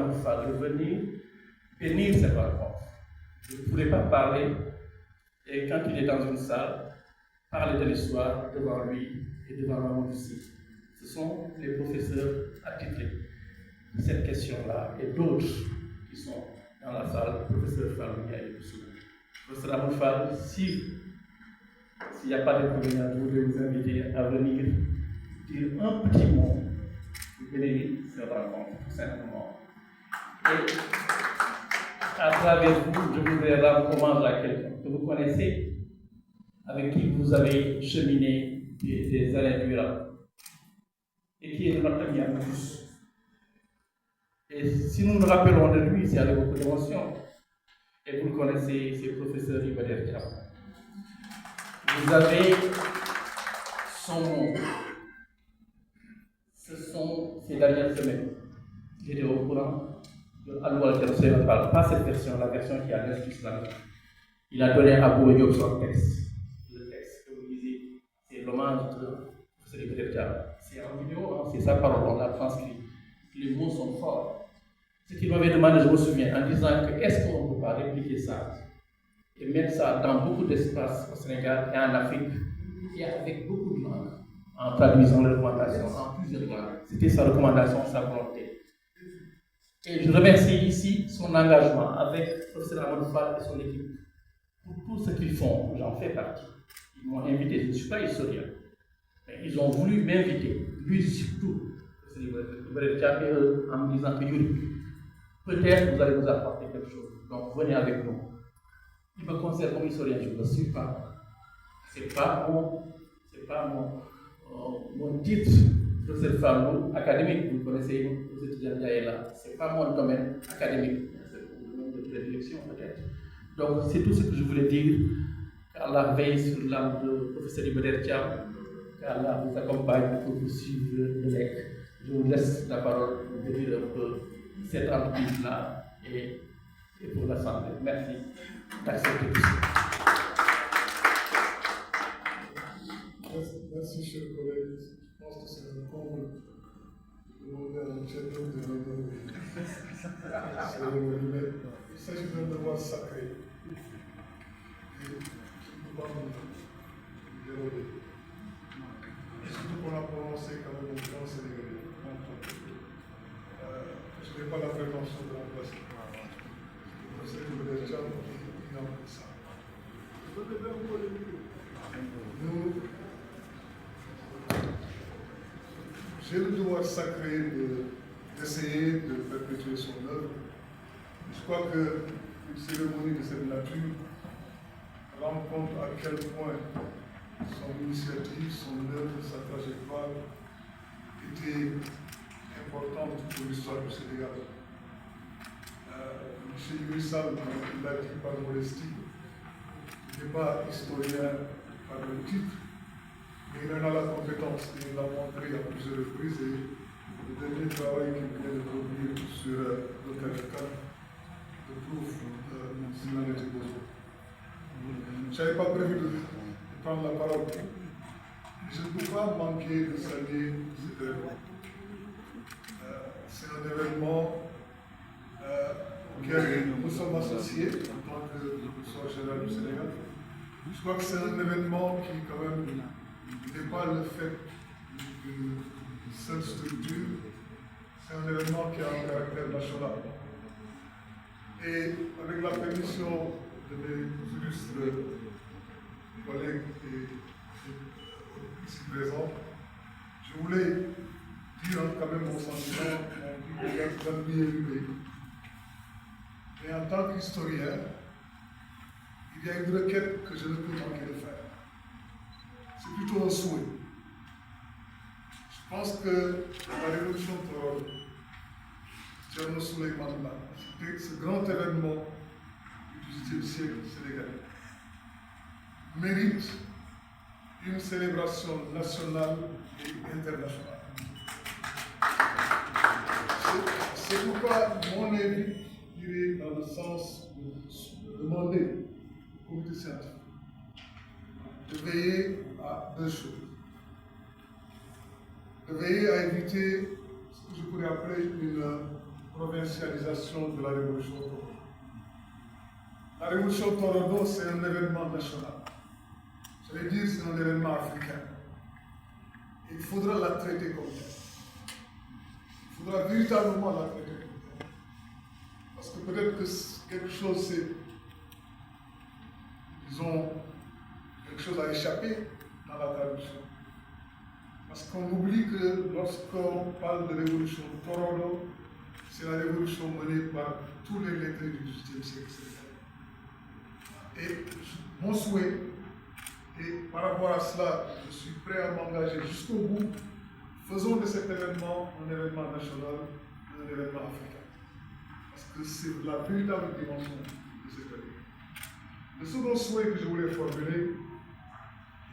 Mouffa de venir bénir cette rencontre. Je ne voulais pas parler, et quand il est dans une salle, parler de l'histoire devant lui et devant le monde ici. Ce sont les professeurs attitrés de cette question-là et d'autres qui sont dans la salle, le professeur Falounia et Boussou. Professeur Amoufal, s'il n'y a pas d'inconvénient, je voudrais vous inviter à venir dire un petit mot pour bénir cette rencontre, tout simplement. Et à travers vous, je voudrais rendre hommage à quelqu'un que vous connaissez, avec qui vous avez cheminé des années durant, et qui est notre ami à tous. Et si nous nous rappelons de lui, c'est avec beaucoup d'émotion. Et vous le connaissez, c'est le professeur Ibader Thiam. Vous avez son nom. Ce sont ces dernières semaines. J'étais au courant de Al-Wal Al pas cette version, la version qui a l'Institut islamique. Il a donné à Abou Diop son texte. Le texte que vous lisez, c'est l'hommage de professeur Ibader Thiam. C'est en vidéo, hein, c'est sa parole, on l'a transcrit. Les mots sont forts. Ce qu'il m'avait demandé, je me souviens, en disant que est-ce qu'on ne peut pas répliquer ça et mettre ça dans beaucoup d'espaces au Sénégal et en Afrique, et avec beaucoup de langues, en traduisant les recommandations en plusieurs langues. C'était sa recommandation, sa volonté. Et je remercie ici son engagement avec le professeur Amadou Fall et son équipe pour tout ce qu'ils font. J'en fais partie. Ils m'ont invité, je ne suis pas historien, mais ils ont voulu m'inviter, lui surtout, en me disant que Yuri, peut-être vous allez nous apporter quelque chose. Donc venez avec nous. Il me considère comme historien, je ne le suis pas. Ce n'est pas mon titre, professeur Fallou, académique. Vous connaissez, vous étudiants là. Ce n'est pas mon domaine académique, c'est mon domaine de prédilection peut-être. Donc c'est tout ce que je voulais dire. Qu'Allah veille sur l'âme de professeur Ibader Thiam, qu'Allah vous accompagne pour vous suivre le lec. Je vous laisse la parole pour dire un peu cette entreprise-là et pour l'Assemblée. Merci d'accepter tout ça. Merci, chers collègues. Je pense que c'est un comble de demander à un chef de l'honorer. Il s'agit d'un devoir sacré. Et je ne peux pas me déroger. Surtout qu'on a prononcé quand même au plan sénégalais. Je n'ai pas la prétention de remplacer. C'est que le déjà, il a fait ça. J'ai le devoir sacré d'essayer de perpétuer son œuvre. Je crois qu'une cérémonie de cette nature rend compte à quel point son initiative, son œuvre, sa trajectoire était importante pour l'histoire du Sénégal. M. Yuissal, il l'a dit par modestie, il n'est pas historien par le titre, mais il en a la compétence, il l'a montré à plusieurs reprises et le dernier travail qu'il vient de produire sur le Kajaka le prouve s'il en était besoin. Je n'avais pas prévu de prendre la parole, mais je ne peux pas manquer de saluer cet événement. C'est un événement auquel nous sommes associés en tant que professeur général du Sénégal. Je crois que c'est un événement qui, quand même, n'est pas le fait d'une seule structure, c'est un événement qui a un caractère national. Et avec la permission de mes illustres collègues ici présents, je voulais dire quand même mon sentiment d'admirer le pays. Et en tant qu'historien, il y a une requête que je ne peux manquer de faire. C'est plutôt un souhait. Je pense que la révolution de Thierno Souleymane Baal, c'était ce grand événement du XVIIIe siècle sénégalais, mérite une célébration nationale et internationale. C'est pourquoi mon avis irait dans le sens de demander au comité scientifique de veiller à deux choses. De veiller à éviter ce que je pourrais appeler une provincialisation de la révolution Torodo. La révolution Torodo, c'est un événement national. Je vais dire, c'est un événement africain. Il faudra la traiter comme tel. Il faudra véritablement la traiter comme tel. Parce que peut-être que quelque chose, c'est, disons, quelque chose a échappé dans la traduction. Parce qu'on oublie que lorsqu'on parle de révolution Torodo, c'est la révolution menée par tous les lettrés du XVIIIe siècle. Et mon souhait, et par rapport à cela, je suis prêt à m'engager jusqu'au bout, faisons de cet événement un événement national, un événement africain. Parce que c'est la véritable dimension de cet événement. Le second souhait que je voulais formuler,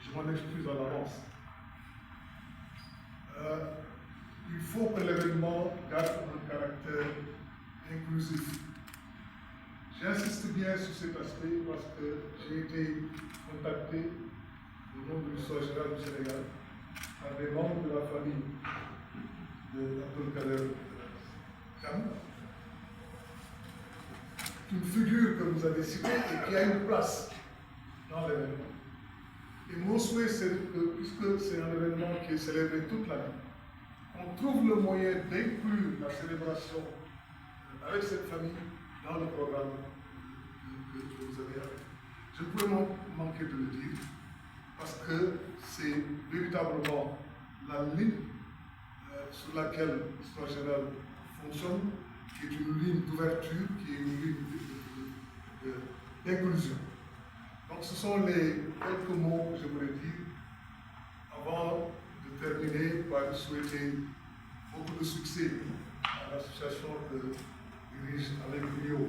je m'en excuse à l'avance, il faut que l'événement garde un caractère inclusif. J'insiste bien sur cet aspect parce que j'ai été contacté au nom de l'Histoire générale du Sénégal par des membres de la famille de Abdelkader Djam. C'est une figure que vous avez citée et qui a une place dans l'événement. Et mon souhait, c'est que, puisque c'est un événement qui est célébré toute l'année, on trouve le moyen d'inclure la célébration avec cette famille dans le programme que vous avez avec. Je ne pouvais manquer de le dire, parce que c'est véritablement la ligne sur laquelle l'Histoire générale fonctionne, qui est une ligne d'ouverture, qui est une ligne d'inclusion. Donc ce sont les quelques mots que je voulais dire avant de terminer par souhaiter beaucoup de succès à l'association que dirige avec brio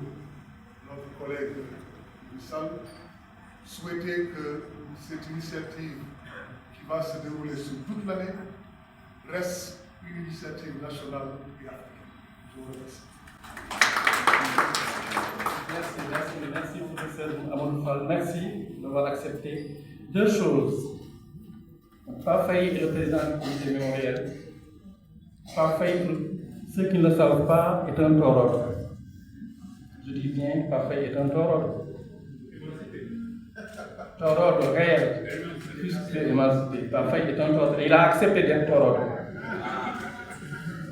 notre collègue Wissal. Souhaiter que cette initiative qui va se dérouler sur toute l'année reste une initiative nationale et africaine. Je vous remercie. Merci, professeur Amadou Fall. Merci d'avoir accepté. Deux choses. Parfait est le président du comité mémorial. Parfait, ceux qui ne le savent pas, est un taureau. Je dis bien, Parfait est un taureau. Taureau réel, plus que émancipé. Parfait est un taureau. Il a accepté d'être taureau.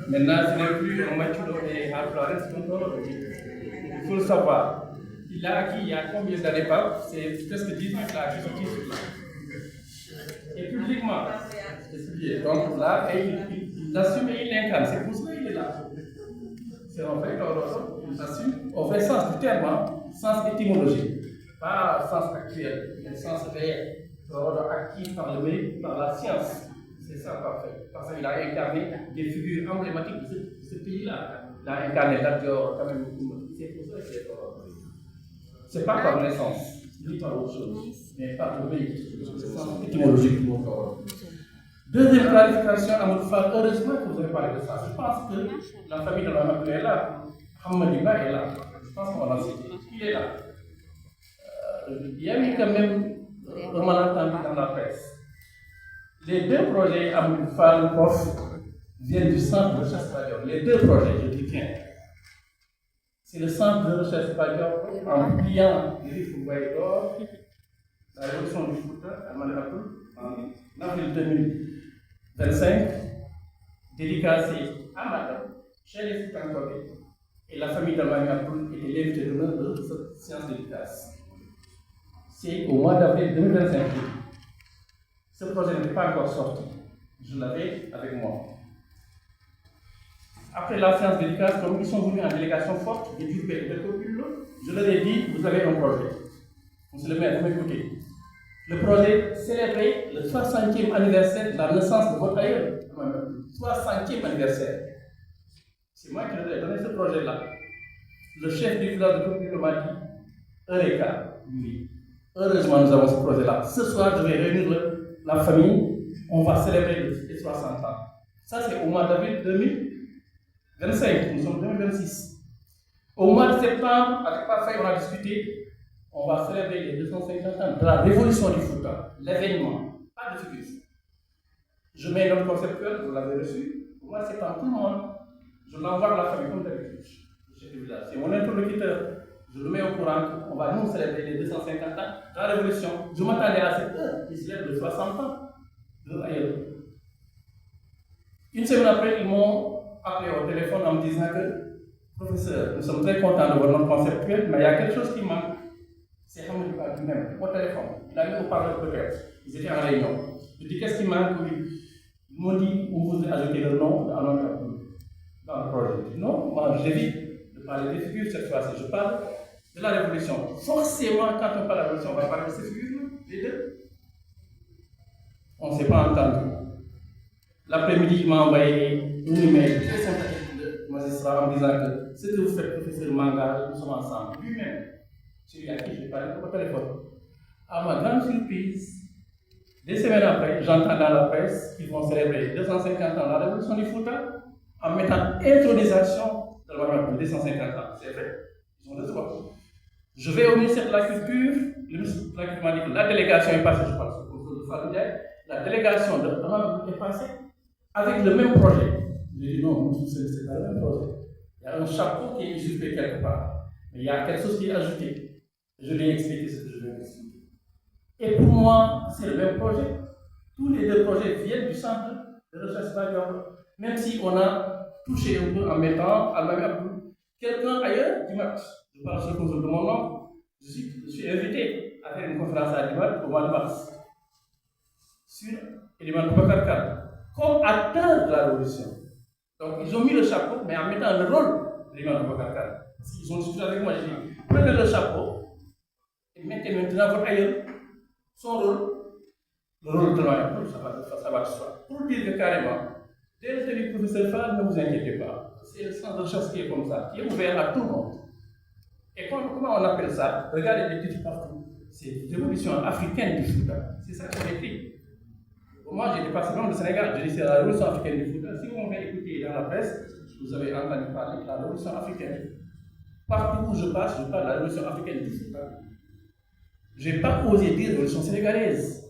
Maintenant, ce n'est plus un machulo et un florès, c'est un taureau. Il faut le savoir. Il a acquis il y a combien d'années pas? C'est presque 18 là, je suis 18 là. Et publiquement. Donc là, il assume et il l'incarne. C'est pour cela qu'il est là. C'est en fait il assume au vrai sens du terme, sens étymologique, pas sens actuel, mais sens réel. Acquis par le mérite, par la science. C'est ça parfait. Parce qu'il a incarné des figures emblématiques de ce pays-là. Il a incarné l'Adior, quand même. C'est pour ça qu'il est c'est pas par naissance, ni par autre chose, mais par le mérite, le sens étymologique du mot taureau. Deuxième clarification, Amadou Fall, heureusement que vous avez parlé de ça. Je pense que la famille de Mamadou est là, Hamadiba est là. Je pense qu'on l'a cité. Il est là. Il y a eu quand même un malentendu dans la presse. Les deux projets Amadou Fall, POF, viennent du centre de recherche Padior. Les deux projets, je dis bien. C'est le centre de recherche Padior en pliant les livres d'or, la révolution du Fouta à Manapur, en avril 2025, dédicacé à Madame, chez les Foutankobe, et la famille de Manapur était l'invité d'honneur de cette séance dédicace. C'est au mois d'avril 2025. Ce projet n'était pas encore sorti. Je l'avais avec moi. Après la séance dédicace, comme ils sont venus en délégation forte de Djurbe et de Kokulo, je leur ai dit, vous avez un projet. Monsieur le maire, vous m'écoutez. Le projet célébrait le 60e anniversaire de la naissance de votre aïeul. 60e anniversaire. C'est moi qui leur ai donné ce projet-là. Le chef du village de Kokulo m'a dit, Eureka, oui. Heureusement, nous avons ce projet-là. Ce soir, je vais réunir la famille. On va célébrer les 60 ans. Ça, c'est au mois d'avril 2025. Nous sommes en 2026. Au mois de septembre, avec Parfait, on a discuté. On va célébrer les 250 ans de la révolution du Fouta. L'événement. Pas de figure. Je mets notre conceptuel, vous l'avez reçu. Au mois de septembre, tout le monde. Je l'envoie à la famille comme d'habitude. C'est mon interlocuteur. Je le mets au courant qu'on va nous célébrer les 250 ans de la Révolution. Je m'attendais à cette heure, ils se lèvent de 60 ans. Une semaine après, ils m'ont appelé au téléphone en me disant que, professeur, nous sommes très contents de votre nom conceptuel, mais il y a quelque chose qui manque. C'est Hamoud Ba lui-même, au téléphone. Il a mis au parleur peut-être. Ils étaient en réunion. Je dis, qu'est-ce qui manque? Ils m'ont dit, vous vous ajoutez le nom dans le projet. Non, moi j'évite de parler des figures cette fois-ci. Je parle de la Révolution. Forcément, quand on parle de la Révolution, on va parler de ces figures, les deux. On ne s'est pas entendu. L'après-midi, il m'a envoyé une email très sympathique de magistrat en me disant que ce que vous faites, professeur Manga, nous sommes ensemble. Lui-même, celui à qui je parlais au téléphone. À ma grande surprise, des semaines après, j'entends dans la presse qu'ils vont célébrer les 250 ans de la Révolution du Fouta en mettant intronisation de la mémoire de 250 ans. C'est vrai, ils ont le droit. Je vais au ministère de la Culture, le ministre de la Culture m'a dit que la délégation est passée, je pense, au professeur de Faloudjaï, la délégation de Ramadan est passée avec le même projet. J'ai dit non, c'est pas le même projet. Il y a un chapeau qui est usurpé quelque part, mais il y a quelque chose qui est ajouté. Je lui ai expliqué ce que je viens d'expliquer. Et pour moi, c'est le même projet. Tous les deux projets viennent du centre de recherche Badior. Même si on a touché un peu en mettant à la quelqu'un ailleurs du match. Je parle sur le contrôle de mon nom. Je suis invité à faire une conférence à Dimat au mois de mars sur Eliman Boubacar comme acteur de la révolution. Donc ils ont mis le chapeau, mais en mettant le rôle d'Eliman Boubacar. Ils ont discuté avec moi, j'ai dit prenez le chapeau et mettez maintenant votre ailleurs son rôle, le rôle de l'homme, ça va de soi. Pour dire que carrément, dès le début, professeur Fall, ne vous inquiétez pas. C'est le centre de recherche qui est comme ça, qui est ouvert à tout le monde. Et comment on appelle ça? Regardez les titres partout. C'est l'évolution africaine du Fouta. C'est ça qu'on écrit. Moi, j'ai dépassé même le Sénégal. Je dis c'est la révolution africaine du Fouta. Si vous m'avez écouté dans la presse, vous avez entendu parler de la révolution africaine. Partout où je passe, je parle de la révolution africaine du Fouta. Je n'ai pas osé dire révolution sénégalaise.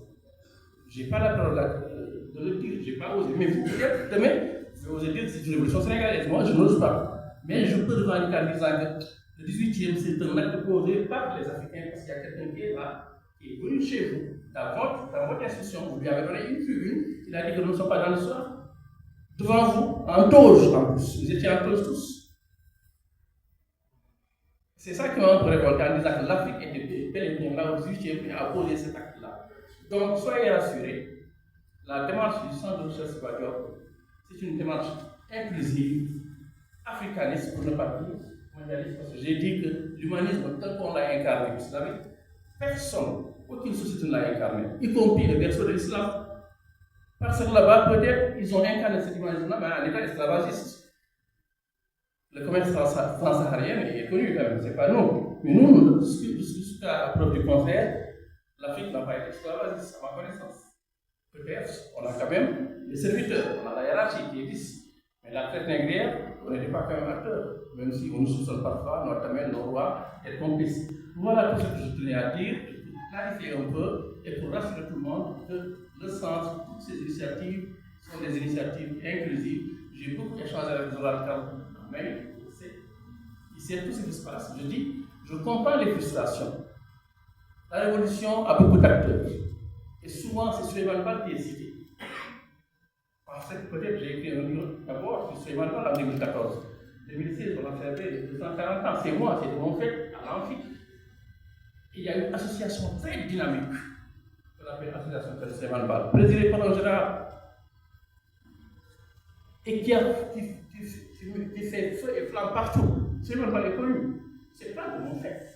Je n'ai pas la parole de le dire. Je n'ai pas osé. Mais vous, peut-être, demain, vous allez oser dire que c'est une révolution sénégalaise. Moi, je n'ose pas. Mais je peux revendiquer en disant que le 18e, c'est un acte posé par les Africains parce qu'il y a quelqu'un qui est là, qui est venu chez vous, dans votre institution, vous lui avez donné une tribune, il a dit que nous ne sommes pas dans l'histoire. Devant vous, en toge en plus. Vous étiez en toge tous. C'est ça qui m'a un peu révolté en disant que l'Afrique était bel et bien là au 18e et a posé cet acte-là. Donc, soyez rassurés, la démarche du centre de recherche Badior, c'est une démarche inclusive, africaniste pour ne pas dire mondialiste, parce que j'ai dit que l'humanisme, tel qu'on l'a incarné, vous savez, personne, aucune société ne l'a incarné, y compris le berceau de l'islam. Parce que là-bas, peut-être, ils ont incarné cet humanisme-là, mais en état esclavagiste. Le commerce transsaharien est connu quand même, c'est pas nous. Mais nous, jusqu'à la preuve du contraire, l'Afrique n'a pas été esclavagiste, à ma connaissance. Peut-être, on a quand même les serviteurs, on a la hiérarchie qui existe. Mais la traite négrière, on n'était pas quand même acteur, même si on nous soupçonne parfois, notamment nos rois, être complices. Voilà tout ce que je tenais à dire, pour clarifier un peu et pour rassurer tout le monde que le centre, toutes ces initiatives sont des initiatives inclusives. J'ai beaucoup échangé avec Zola Kamp, mais il sait tout ce qui se passe. Je dis, je comprends les frustrations. La révolution a beaucoup d'acteurs. Et souvent, c'est Souleymane Baal qui est cité. Parce que peut-être j'ai écrit un livre d'abord sur Souleymane Baal en 2014. 2016, on a célébré 240 ans. C'est moi, c'est mon fait à l'Amphi. Il y a une association très dynamique, qu'on appelle l'association de Souleymane Baal, présidée par un général, et qui fait feu et flamme partout. Souleymane Baal est connu. C'est pas de mon fait.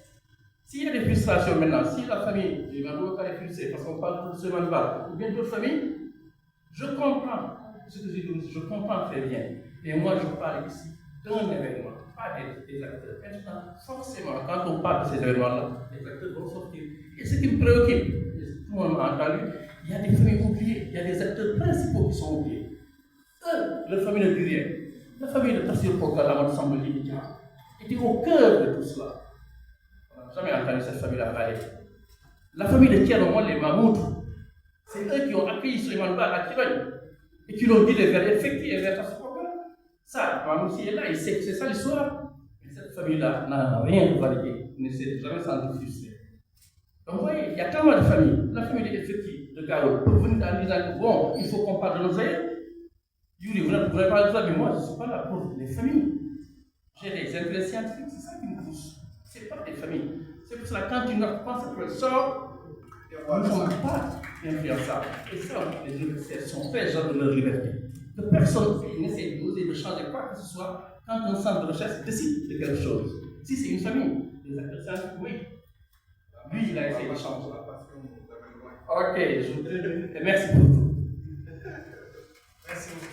S'il y a des frustrations maintenant, si la famille de Mano est frustrée parce qu'on parle de Souleymane Baal, ou bien d'autres familles, je comprends ce que j'ai dit, je comprends très bien. Et moi, je parle ici d'un événement, pas des acteurs. Maintenant, forcément, quand on parle de ces événements-là, les acteurs vont sortir. Et ce qui me préoccupe, tout le monde m'a entendu, il y a des familles oubliées, il y a des acteurs principaux qui sont oubliés. Eux, leur famille ne dit rien. La famille de Tassir Pogal, Amadou Samboli, était au cœur de tout cela. On n'a jamais entendu cette famille-là parler. La famille de Thierry les Mahmoud, c'est eux qui ont accueilli Souleymane Baal à Kirogne et qui l'ont dit les vers effectifs et vers Tassir Pogal. Ça, Maman aussi est là, il sait que c'est ça l'histoire. Mais cette famille-là n'a rien validé, ne s'est jamais senti frustrée. Donc, vous voyez, il y a tellement de familles. La famille des Fekki, de Gao, peut venir en disant que bon, il faut qu'on parle de nos aïeux. Yuri, vous n'avez pas de ça, mais moi, je ne suis pas là pour les familles. J'ai des intérêts scientifiques, c'est ça qui me pousse. Ce n'est pas des familles. C'est pour cela que quand tu penses que tu sors, nous ne sommes pas influençables. Et ça, les universitaires sont très gens de leur liberté. Que personne n'essaie de changer quoi que ce soit quand un centre de recherche décide de quelque chose. Si c'est une famille, les acteurs scientifiques, oui. Lui, il a essayé de changer. Ok, je voudrais. Merci pour tout. Merci beaucoup.